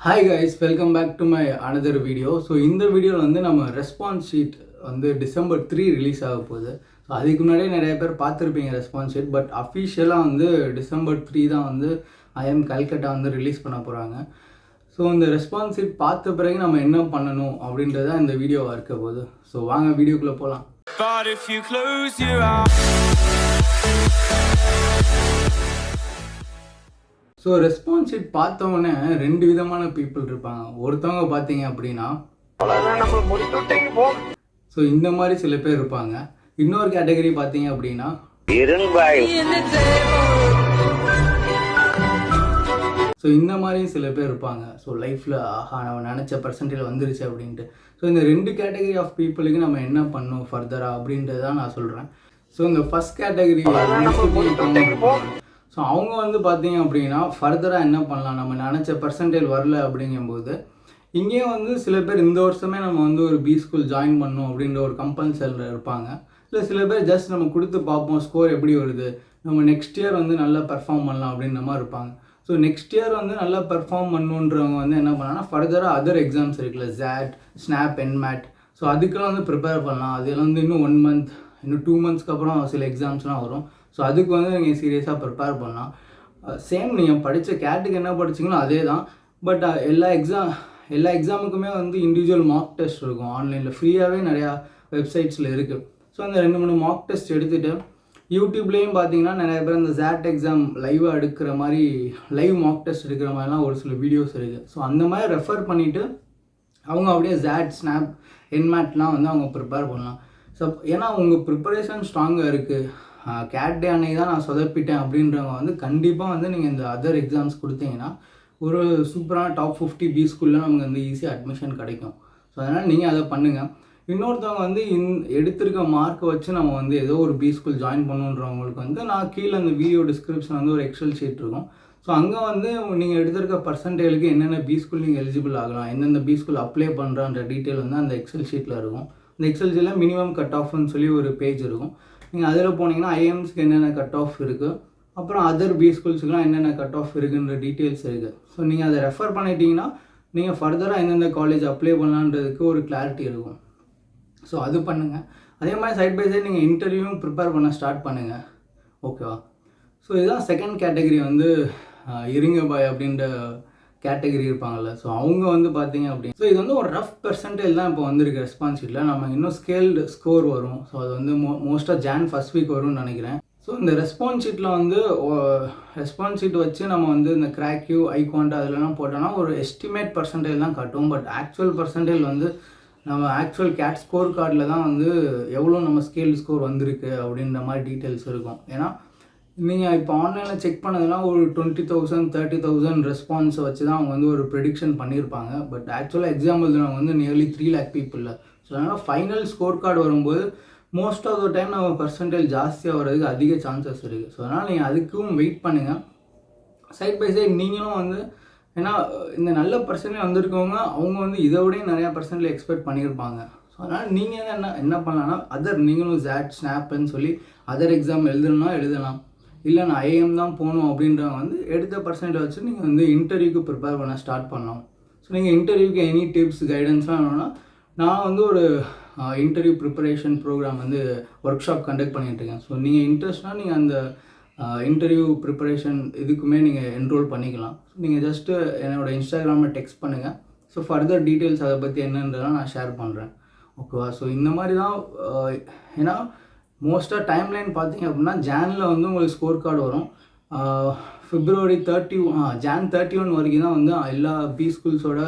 Hi guys, welcome back to my another video. So இந்த வீடியோவில் வந்து நம்ம ரெஸ்பான்ஸ் ஷீட் வந்து டிசம்பர் 3 ரிலீஸ் ஆக போகுது. ஸோ அதுக்கு முன்னாடியே நிறைய பேர் பார்த்துருப்பீங்க ரெஸ்பான்ஸ் ஷீட். பட் அஃபிஷியலாக வந்து டிசம்பர் 3 தான் வந்து ஐஎம் கல்கட்டா வந்து ரிலீஸ் பண்ண போகிறாங்க. ஸோ இந்த ரெஸ்பான்ஸ் ஷீட் பார்த்த பிறகு நம்ம என்ன பண்ணணும் அப்படின்றத இந்த வீடியோவாக இருக்க போகுது. ஸோ வாங்க வீடியோக்குள்ளே போகலாம். But if you close your eyes. So response sheet பார்த்தவொடனே ரெண்டு விதமான பீப்புள் இருப்பாங்க. ஒருத்தவங்க பார்த்தீங்க அப்படின்னா ஸோ இந்த மாதிரி சில பேர் இருப்பாங்க. இன்னொரு கேட்டகரி பார்த்தீங்க அப்படின்னா ஸோ இந்த மாதிரி சில பேர் இருப்பாங்க. ஸோ லைஃப்பில் நம்ம நினச்ச பர்சன்டேஜ் வந்துருச்சு அப்படின்ட்டு. ஸோ இந்த ரெண்டு கேட்டகரி ஆஃப் பீப்புளுக்கு நம்ம என்ன பண்ணணும் ஃபர்தராக அப்படின்றதான் நான் சொல்கிறேன். ஸோ இந்த ஃபஸ்ட் கேட்டகரி ஸோ அவங்க வந்து பார்த்தீங்க அப்படின்னா ஃபர்தராக என்ன பண்ணலாம், நம்ம நினச்ச பர்சன்டேஜ் வரல அப்படிங்கும்போது இங்கேயும் வந்து சில பேர் இந்த வருஷமே நம்ம வந்து ஒரு பி ஸ்கூல் ஜாயின் பண்ணணும் அப்படின்ற ஒரு கம்பல்சரியில் இருப்பாங்க. இல்லை சில பேர் ஜஸ்ட் நம்ம கொடுத்து பார்ப்போம் ஸ்கோர் எப்படி வருது, நம்ம நெக்ஸ்ட் இயர் வந்து நல்லா பெர்ஃபார்ம் பண்ணலாம் அப்படின்ற மாதிரி இருப்பாங்க. ஸோ நெக்ஸ்ட் இயர் வந்து நல்லா பெர்ஃபார்ம் பண்ணணுன்றவங்க வந்து என்ன பண்ணலாம்னா ஃபர்தராக அதர் எக்ஸாம்ஸ் இருக்குல்ல, ZAT, SNAP, NMAT. ஸோ அதுக்கெல்லாம் வந்து ப்ரிப்பேர் பண்ணலாம். அதில் வந்து இன்னும் 1 month இன்னும் 2 monthsக்கு அப்புறம் சில எக்ஸாம்ஸ்லாம் வரும். ஸோ அதுக்கு வந்து நீங்கள் சீரியஸாக ப்ரிப்பேர் பண்ணலாம். சேம் நீங்கள் படித்த கேட்டுக்கு என்ன படிச்சிங்களோ அதே தான். பட் எல்லா எக்ஸாமுக்குமே வந்து இண்டிவிஜுவல் மார்க் டெஸ்ட் இருக்கும். ஆன்லைனில் ஃப்ரீயாகவே நிறையா வெப்சைட்ஸில் இருக்குது. ஸோ அந்த 2-3 மார்க் டெஸ்ட் எடுத்துகிட்டு யூடியூப்லேயும் பார்த்தீங்கன்னா நிறைய பேர் அந்த ZAT எக்ஸாம் லைவாக எடுக்கிற மாதிரி லைவ் மார்க் டெஸ்ட் எடுக்கிற மாதிரிலாம் ஒரு சில வீடியோஸ் இருக்குது. ஸோ அந்த மாதிரி ரெஃபர் பண்ணிவிட்டு அவங்க அப்படியே ZAT, SNAP, NMATலாம் வந்து அவங்க ப்ரிப்பேர் பண்ணலாம். ஸோ ஏன்னா உங்கள் ப்ரிப்பரேஷன் ஸ்ட்ராங்காக இருக்குது. கேட் டே அன்னைக்கு தான் நான் சொதப்பிட்டேன் அப்படின்றவங்க வந்து கண்டிப்பாக வந்து நீங்கள் இந்த அதர் எக்ஸாம்ஸ் கொடுத்தீங்கன்னா ஒரு சூப்பரான டாப் 50 பி ஸ்கூலில் நமக்கு வந்து ஈஸியாக அட்மிஷன் கிடைக்கும். ஸோ அதனால் நீங்கள் அதை பண்ணுங்கள். இன்னொருத்தவங்க வந்து எடுத்திருக்க மார்க்கை வச்சு நம்ம வந்து ஏதோ ஒரு பி ஸ்கூல் ஜாயின் பண்ணுன்றவங்களுக்கு வந்து நான் கீழே அந்த வீடியோ டிஸ்கிரிப்ஷன் வந்து ஒரு எக்ஸல் ஷீட் இருக்கும். ஸோ அங்கே வந்து நீங்கள் எடுத்திருக்க பர்சன்டேஜுக்கு என்னென்ன பி ஸ்கூல் நீங்கள் எலிஜிபிள் ஆகலாம், எந்தெந்த பி ஸ்கூல் அப்ளை பண்ணுறான்ற டீட்டெயில் வந்து அந்த எக்ஸல் ஷீட்டில் இருக்கும். இந்த எக்ஸல் ஷீட்டில் மினிமம் கட் ஆஃப்னு சொல்லி ஒரு பேஜ் இருக்கும். நீங்கள் அதில் போனீங்கன்னா ஐஎம்ஸ்க்கு என்னென்ன கட் ஆஃப் இருக்குது, அப்புறம் அதர் பி ஸ்கூல்ஸுக்குலாம் என்னென்ன கட் ஆஃப் இருக்குன்ற டீட்டெயில்ஸ் இருக்குது. ஸோ நீங்கள் அதை ரெஃபர் பண்ணிட்டீங்கன்னா நீங்கள் ஃபர்தராக எந்தெந்த காலேஜ் அப்ளை பண்ணலான்றதுக்கு ஒரு கிளாரிட்டி இருக்கும். ஸோ அது பண்ணுங்கள். அதே மாதிரி சைட் பை சைட் நீங்கள் இன்டர்வியூவும் ப்ரிப்பேர் பண்ண ஸ்டார்ட் பண்ணுங்கள். ஓகேவா? ஸோ இதுதான் செகண்ட் கேட்டகரி வந்து இருங்க பாய் அப்படின்ற கேட்டகரி இருப்பாங்கள்ல. ஸோ அவங்க வந்து பார்த்தீங்க அப்படின்னு ஸோ இது வந்து ஒரு ரஃப் பெர்சன்டேஜ் தான் இப்போ வந்திருக்கு ரெஸ்பான்ஸ் ஷீட்டில். நம்ம இன்னும் ஸ்கேல்டு ஸ்கோர் வரும். ஸோ அது வந்து மோஸ்ட்டாக Jan 1st week வரும்னு நினைக்கிறேன். ஸோ இந்த ரெஸ்பான்ஸ் ஷீட்டில் வந்து ரெஸ்பான்ஸ் ஷீட் வச்சு நம்ம வந்து இந்த கிராக்யூ, ஐக்வாண்ட் அதிலலாம் போட்டோன்னா ஒரு எஸ்டிமேட் பர்சன்டேஜ் தான் காட்டும். பட் ஆக்சுவல் பர்சன்டேஜ் வந்து நம்ம ஆக்சுவல் கேட் ஸ்கோர் கார்டில் தான் வந்து எவ்வளோ நம்ம ஸ்கேல்டு ஸ்கோர் வந்திருக்கு அப்படின்ற மாதிரி டீட்டெயில்ஸ் இருக்கும். ஏன்னா நீங்கள் இப்போ ஆன்லைனில் செக் பண்ணதுலாம் ஒரு 20,000 30,000 ரெஸ்பான்ஸை வச்சு தான் அவங்க வந்து ஒரு ப்ரெடிக்ஷன் பண்ணியிருப்பாங்க. பட் ஆக்சுவலாக எக்ஸாம் எழுதுனவங்க வந்து நியர்லி 3 lakh பீப்புளில். ஸோ அதனால் ஃபைனல் ஸ்கோர் கார்டு வரும்போது மோஸ்ட் ஆஃப் த டைம் நம்ம பர்சன்டேஜ் ஜாஸ்தியாக வர்றதுக்கு அதிக சான்சஸ் இருக்குது. ஸோ அதனால் நீங்கள் அதுக்கும் வெயிட் பண்ணுங்கள். சைட் பை சைட் நீங்களும் வந்து ஏன்னா இந்த நல்ல பர்சன்டேஜ் வந்திருக்கவங்க அவங்க வந்து இதை விட நிறையா பர்சன்டேஜ் எக்ஸ்பெக்ட் பண்ணியிருப்பாங்க. ஸோ அதனால் நீங்கள் என்ன பண்ணலான்னா அதர் நீங்களும் ZAT, SNAPன்னு சொல்லி அதர் எக்ஸாம் எழுதலாம். இல்லை நான் ஐஎம் தான் போகணும் அப்படின்றவங்க வந்து எடுத்த பர்சன்டேஜ் வச்சு நீங்கள் வந்து இன்டர்வியூக்கு ப்ரிப்பேர் பண்ண ஸ்டார்ட் பண்ணலாம். ஸோ நீங்கள் இன்டர்வியூக்கு எனி டிப்ஸ் கைடன்ஸ்லாம் வேணும்னா நான் வந்து ஒரு இன்டர்வியூ ப்ரிப்பரேஷன் ப்ரோக்ராம் வந்து ஒர்க் ஷாப் கண்டக்ட் பண்ணிகிட்ருக்கேன். ஸோ நீங்கள் இன்ட்ரெஸ்ட்னால் நீங்கள் அந்த இன்டர்வியூ ப்ரிப்பரேஷன் இதுக்குமே நீங்கள் என்ரோல் பண்ணிக்கலாம். ஸோ நீங்கள் ஜஸ்ட்டு என்னோடய இன்ஸ்டாகிராமில் டெக்ஸ்ட் பண்ணுங்கள். ஸோ ஃபர்தர் டீட்டெயில்ஸ் அதை பற்றி என்னன்றதான் நான் ஷேர் பண்ணுறேன். ஓகேவா? ஸோ இந்த மாதிரி தான் ஏன்னா மோஸ்ட்டாக டைம்லைன் பார்த்தீங்க அப்படின்னா Janல வந்து உங்களுக்கு ஸ்கோர் கார்டு வரும். Jan 31 வரைக்கும் தான் வந்து எல்லா பி ஸ்கூல்ஸோட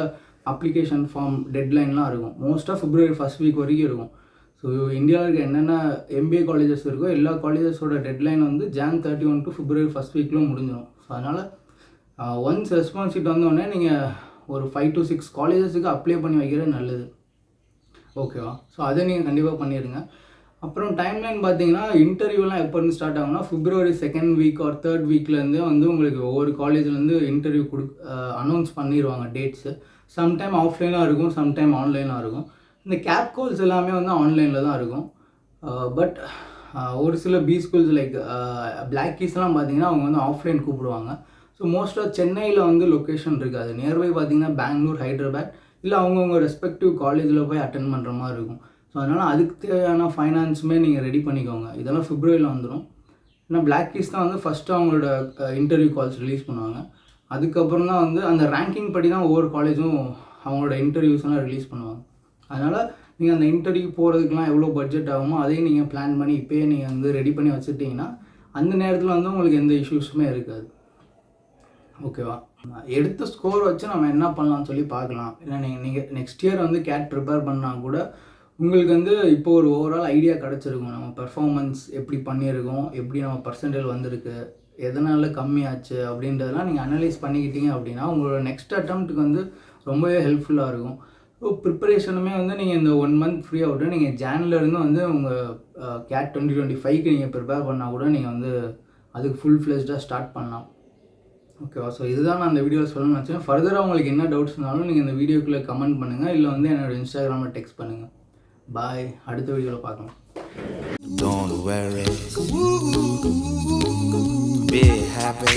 அப்ளிகேஷன் ஃபார்ம் டெட்லைன்லாம் இருக்கும். மோஸ்ட்டாக February 1st week வரைக்கும் இருக்கும். ஸோ இந்தியாவில் இருக்க என்னென்ன MBA காலேஜஸ் இருக்கோ எல்லா காலேஜஸோட டெட்லைன் வந்து Jan 31 to February 1st week முடிஞ்சிடும். ஸோ அதனால் ஒன்ஸ் ரெஸ்பான்ஸ் ஷீட் வந்தோடனே நீங்கள் ஒரு 5 to 6 காலேஜஸுக்கு அப்ளை பண்ணி வைக்கிறது நல்லது. ஓகேவா? ஸோ அதை நீங்கள் கண்டிப்பாக பண்ணிடுங்க. அப்புறம் டைம்லைன் பார்த்தீங்கன்னா இன்டர்வியூலாம் எப்போ இருந்து ஸ்டார்ட் ஆகும்னா February 2nd week or 3rd weekலேருந்து வந்து உங்களுக்கு ஒவ்வொரு காலேஜ்லேருந்து இன்டர்வியூ அனௌன்ஸ் பண்ணிடுவாங்க டேட்ஸு. சம்டைம் ஆஃப்லைனாக இருக்கும், சம்டைம் ஆன்லைனாக இருக்கும். இந்த கேப் கோல்ஸ் எல்லாமே வந்து ஆன்லைனில் தான் இருக்கும். பட் ஒரு சில பி ஸ்கூல்ஸ் லைக் பிளாக் கீஸ்லாம் பார்த்தீங்கன்னா அவங்க வந்து ஆஃப்லைன் கூப்பிடுவாங்க. ஸோ மோஸ்ட்டாக சென்னையில் வந்து லொக்கேஷன் இருக்காது. நியர்பை பார்த்தீங்கன்னா பெங்களூர், ஹைதராபாத் இல்லை அவங்கவுங்க ரெஸ்பெக்டிவ் காலேஜில் போய் அட்டென்ட் பண்ணுற மாதிரி இருக்கும். ஸோ அதனால் அதுக்கு தேவையான ஃபைனான்ஸுமே நீங்கள் ரெடி பண்ணிக்கோங்க. இதெல்லாம் பிப்ரவரியில் வந்துடும். ஏன்னா பிளாக் கீஸ் தான் வந்து ஃபஸ்ட்டு அவங்களோட இன்டர்வியூ கால்ஸ் ரிலீஸ் பண்ணுவாங்க. அதுக்கப்புறம் தான் வந்து அந்த ரேங்கிங் படி தான் ஒவ்வொரு காலேஜும் அவங்களோட இன்டர்வியூஸ்லாம் ரிலீஸ் பண்ணுவாங்க. அதனால் நீங்கள் அந்த இன்டர்வியூ போகிறதுக்குலாம் எவ்வளோ பட்ஜெட் ஆகுமோ அதையும் நீங்கள் பிளான் பண்ணி இப்போயே நீங்கள் வந்து ரெடி பண்ணி வச்சுட்டிங்கன்னா அந்த நேரத்தில் வந்து உங்களுக்கு எந்த இஷ்யூஸுமே இருக்காது. ஓகேவா? எடுத்த ஸ்கோர் வச்சு நம்ம என்ன பண்ணலாம்னு சொல்லி பார்க்கலாம். ஏன்னா நீங்கள் நெக்ஸ்ட் இயர் வந்து கேட் ப்ரிப்பேர் பண்ணால் கூட உங்களுக்கு வந்து இப்போ ஒரு ஓவரால் ஐடியா கிடச்சிருக்கும். நம்ம பெர்ஃபார்மன்ஸ் எப்படி பண்ணியிருக்கோம், எப்படி நம்ம பர்சன்டேஜ் வந்திருக்கு, எதனால் கம்மியாச்சு அப்படின்றதெல்லாம் நீங்கள் அனலைஸ் பண்ணிக்கிட்டீங்க அப்படின்னா உங்களோட நெக்ஸ்ட் அட்டம்ப்ட்டுக்கு வந்து ரொம்பவே ஹெல்ப்ஃபுல்லாக இருக்கும். ஸோ ப்ரிப்பரேஷனுமே வந்து நீங்கள் இந்த 1 மந்த் ஃப்ரீயாக விட்டு நீங்கள் ஜான்லேருந்து வந்து உங்கள் கேட் 2025க்கு நீங்கள் ப்ரிப்பேர் பண்ணால் கூட நீங்கள் வந்து அதுக்கு ஃபுல் ஃப்ளெஜ்டாக ஸ்டார்ட் பண்ணலாம். ஓகேவா? ஸோ இதுதான் நான் இந்த வீடியோ சொல்லணும்னு நினச்சேன். ஃபர்தராக உங்களுக்கு என்ன டவுட்ஸ்னாலும் நீங்கள் இந்த வீடியோக்குள்ளே கமெண்ட் பண்ணுங்கள், இல்லை வந்து என்னோடய இன்ஸ்டாகிராமில் டெக்ஸ்ட் பண்ணுங்கள். பாய். அடுத்த வீடியோவில் பார்க்கலாம். Don't worry. Be happy.